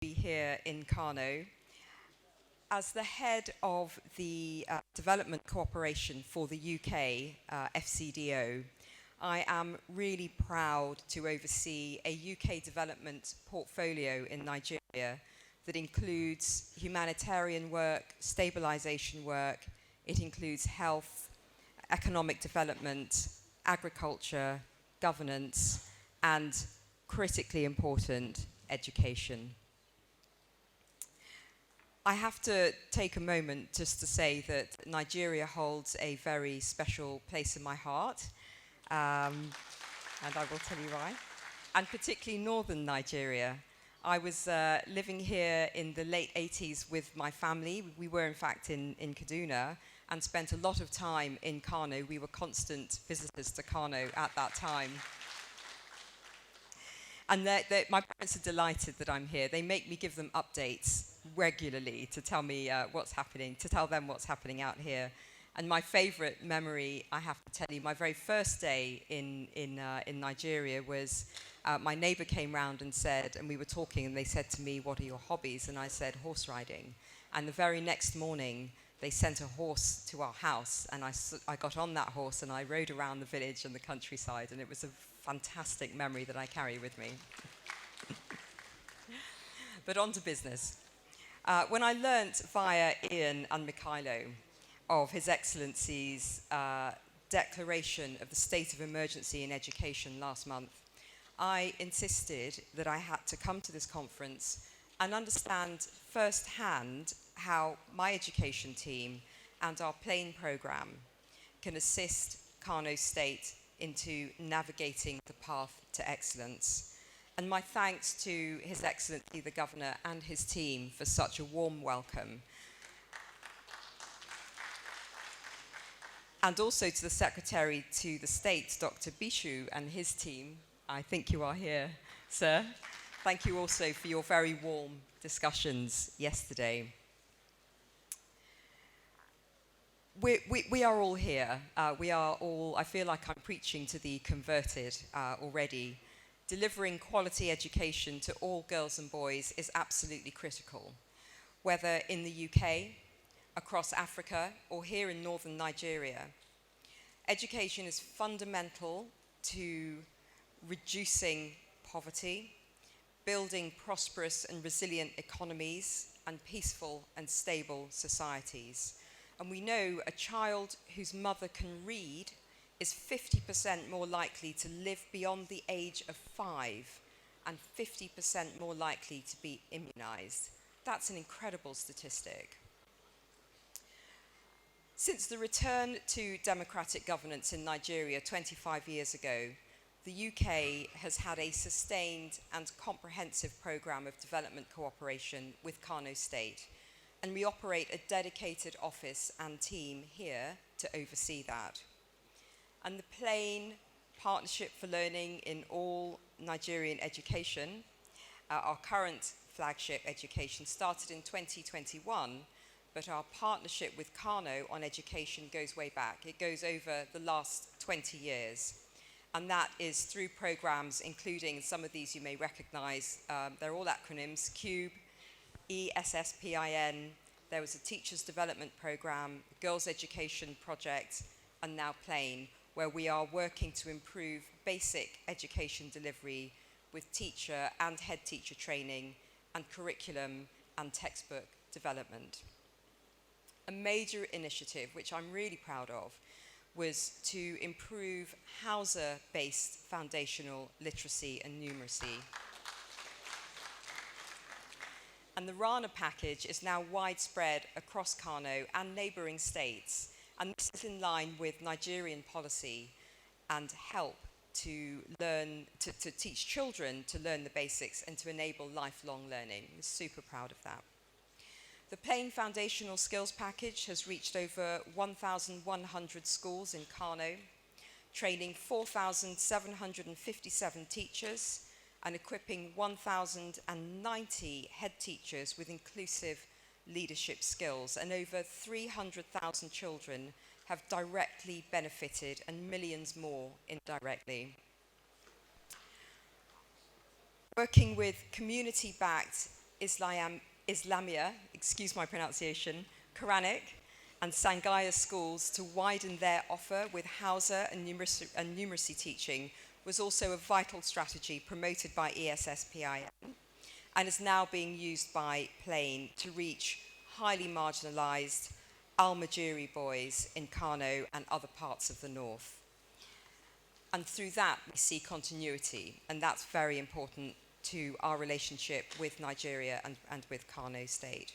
be here in Kano. As the head of the Development Cooperation for the UK, FCDO, I am really proud to oversee a UK development portfolio in Nigeria that includes humanitarian work, stabilization work, it includes health, economic development, agriculture, governance, and critically important, education. I have to take a moment just to say that Nigeria holds a very special place in my heart, and I will tell you why, and particularly northern Nigeria. I was living here in the late 80s with my family. We were in fact in Kaduna and spent a lot of time in Kano. We were constant visitors to Kano at that time. And my parents are delighted that I'm here. They make me give them updates regularly to tell me what's happening, to tell them what's happening out here. And my favorite memory, I have to tell you, my very first day in Nigeria was my neighbor came round and said, and we were talking, and they said to me, "What are your hobbies?" And I said, "Horse riding." And the very next morning, they sent a horse to our house, and I got on that horse and I rode around the village and the countryside, and it was a fantastic memory that I carry with me. But on to business. When I learnt via Ian and Mikhailo of His Excellency's declaration of the state of emergency in education last month, I insisted that I had to come to this conference and understand firsthand how my education team and our plane programme can assist Kano State into navigating the path to excellence. And my thanks to His Excellency the Governor and his team for such a warm welcome. And also to the Secretary to the State, Dr. Bishu, and his team. I think you are here, sir. Thank you also for your very warm discussions yesterday. We are all here. We are all, I feel like I'm preaching to the converted already. Delivering quality education to all girls and boys is absolutely critical. Whether in the UK, across Africa, or here in northern Nigeria, education is fundamental to reducing poverty, building prosperous and resilient economies, and peaceful and stable societies. And we know a child whose mother can read is 50% more likely to live beyond the age of 5 and 50% more likely to be immunized. That's an incredible statistic. Since the return to democratic governance in Nigeria 25 years ago, the UK has had a sustained and comprehensive programme of development cooperation with Kano State, and we operate a dedicated office and team here to oversee that. And the plain Partnership for Learning in All Nigerian Education, our current flagship education, started in 2021, but our partnership with Kano on education goes way back. It goes over the last 20 years. And that is through programs including, some of these you may recognize, they're all acronyms, CUBE, ESSPIN, there was a Teachers Development Program, Girls Education Project, and now PLANE, where we are working to improve basic education delivery with teacher and head teacher training and curriculum and textbook development. A major initiative, which I'm really proud of, was to improve Hausa-based foundational literacy and numeracy. And the Rana package is now widespread across Kano and neighbouring states, and this is in line with Nigerian policy and help to teach children to learn the basics and to enable lifelong learning. I'm super proud of that. The PLANE Foundational Skills Package has reached over 1,100 schools in Kano, training 4,757 teachers and equipping 1,090 head teachers with inclusive leadership skills. And over 300,000 children have directly benefited and millions more indirectly. Working with community-backed Islamia, excuse my pronunciation, Quranic, and Sangaya schools to widen their offer with Hausa and numeracy teaching was also a vital strategy promoted by ESSPIN and is now being used by Plain to reach highly marginalised Al-Majiri boys in Kano and other parts of the north. And through that, we see continuity, and that's very important to our relationship with Nigeria and with Kano State.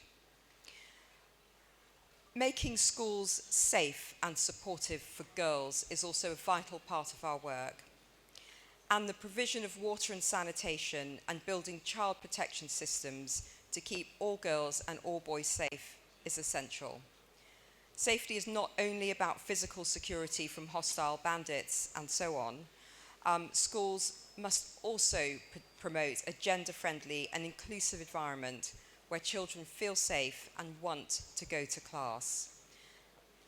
Making schools safe and supportive for girls is also a vital part of our work. And the provision of water and sanitation and building child protection systems to keep all girls and all boys safe is essential. Safety is not only about physical security from hostile bandits and so on. Schools must also promote a gender-friendly and inclusive environment where children feel safe and want to go to class.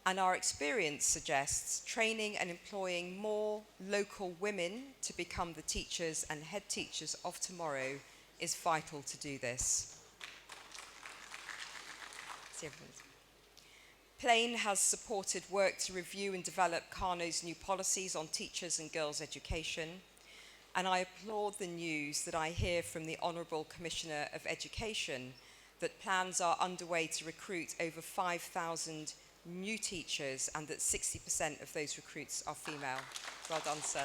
And our experience suggests training and employing more local women to become the teachers and head teachers of tomorrow is vital to do this. Plain has supported work to review and develop Kano's new policies on teachers and girls' education, and I applaud the news that I hear from the Honourable Commissioner of Education that plans are underway to recruit over 5,000 new teachers and that 60% of those recruits are female. Well done, sir.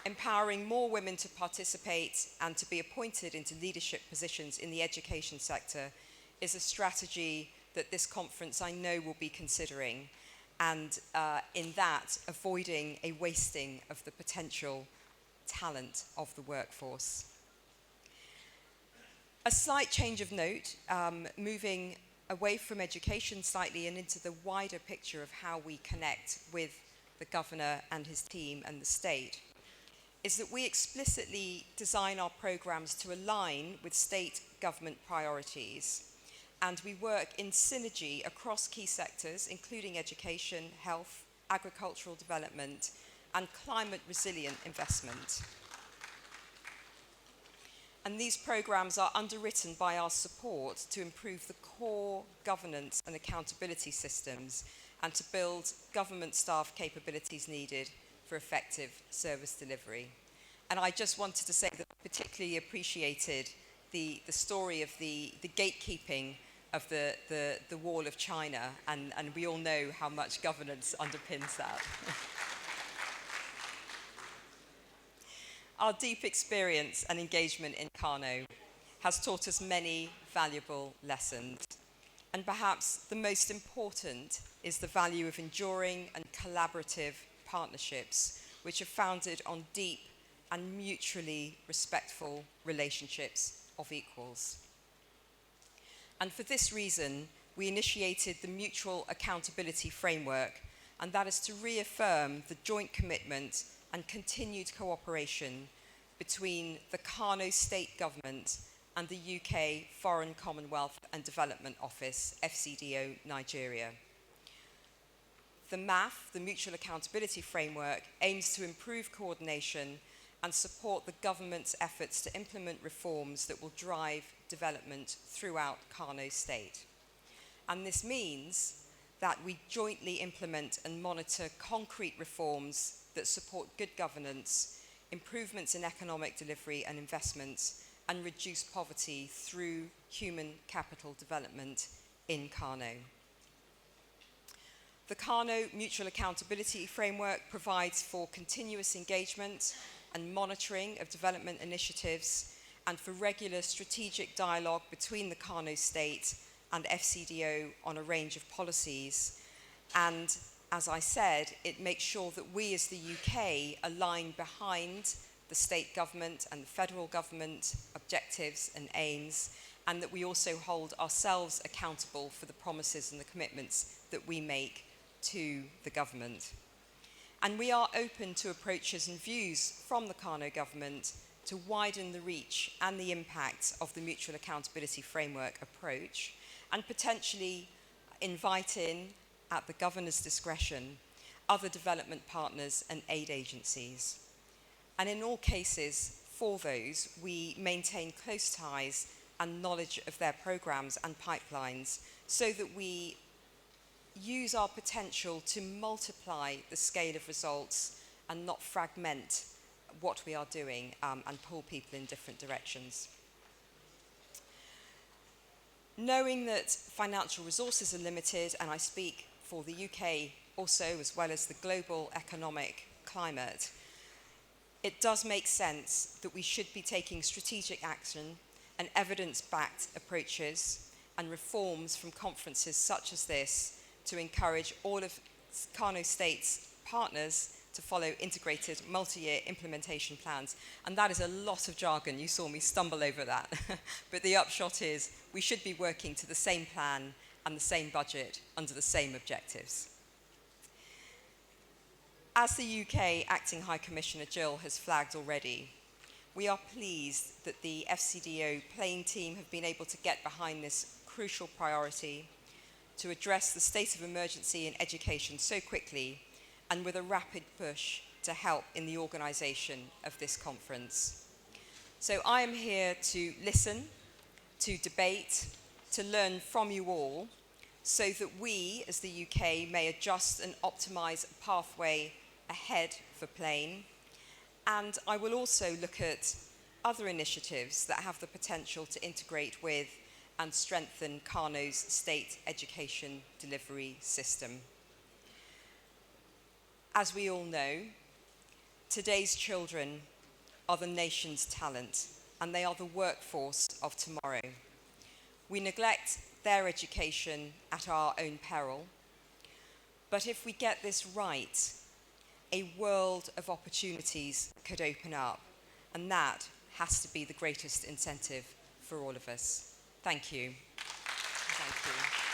Empowering more women to participate and to be appointed into leadership positions in the education sector is a strategy that this conference I know will be considering, and in that, avoiding a wasting of the potential talent of the workforce. A slight change of note, moving away from education slightly and into the wider picture of how we connect with the governor and his team and the state, is that we explicitly design our programs to align with state government priorities, and we work in synergy across key sectors, including education, health, agricultural development, and climate resilient investment. And these programs are underwritten by our support to improve the core governance and accountability systems and to build government staff capabilities needed for effective service delivery. And I just wanted to say that I particularly appreciated the story of the gatekeeping of the Wall of China, and we all know how much governance underpins that. Our deep experience and engagement in Kano has taught us many valuable lessons. And perhaps the most important is the value of enduring and collaborative partnerships, which are founded on deep and mutually respectful relationships of equals. And for this reason, we initiated the Mutual Accountability Framework, and that is to reaffirm the joint commitment and continued cooperation between the Kano State Government and the UK Foreign Commonwealth and Development Office, FCDO, Nigeria. The MAF, the Mutual Accountability Framework, aims to improve coordination and support the government's efforts to implement reforms that will drive development throughout Kano State. And this means that we jointly implement and monitor concrete reforms that support good governance, improvements in economic delivery and investments, and reduce poverty through human capital development in Kano. The Kano Mutual Accountability Framework provides for continuous engagement and monitoring of development initiatives and for regular strategic dialogue between the Kano State and FCDO on a range of policies. And as I said, it makes sure that we as the UK align behind the state government and the federal government objectives and aims, and that we also hold ourselves accountable for the promises and the commitments that we make to the government. And we are open to approaches and views from the Kano government to widen the reach and the impact of the Mutual Accountability Framework approach, and potentially invite in, at the governor's discretion, other development partners and aid agencies. And in all cases, for those, we maintain close ties and knowledge of their programs and pipelines so that we use our potential to multiply the scale of results and not fragment what we are doing and pull people in different directions. Knowing that financial resources are limited, and I speak for the UK also as well as the global economic climate, it does make sense that we should be taking strategic action and evidence-backed approaches and reforms from conferences such as this to encourage all of Kano State's partners to follow integrated multi-year implementation plans. And that is a lot of jargon. You saw me stumble over that. But the upshot is we should be working to the same plan and the same budget under the same objectives. As the UK Acting High Commissioner Jill has flagged already, we are pleased that the FCDO playing team have been able to get behind this crucial priority to address the state of emergency in education so quickly and with a rapid push to help in the organisation of this conference. So I am here to listen, to debate, to learn from you all, so that we, as the UK, may adjust and optimise a pathway ahead for Plain. And I will also look at other initiatives that have the potential to integrate with and strengthen Kano's state education delivery system. As we all know, today's children are the nation's talent, and they are the workforce of tomorrow. We neglect their education at our own peril, but if we get this right, a world of opportunities could open up, and that has to be the greatest incentive for all of us. Thank you.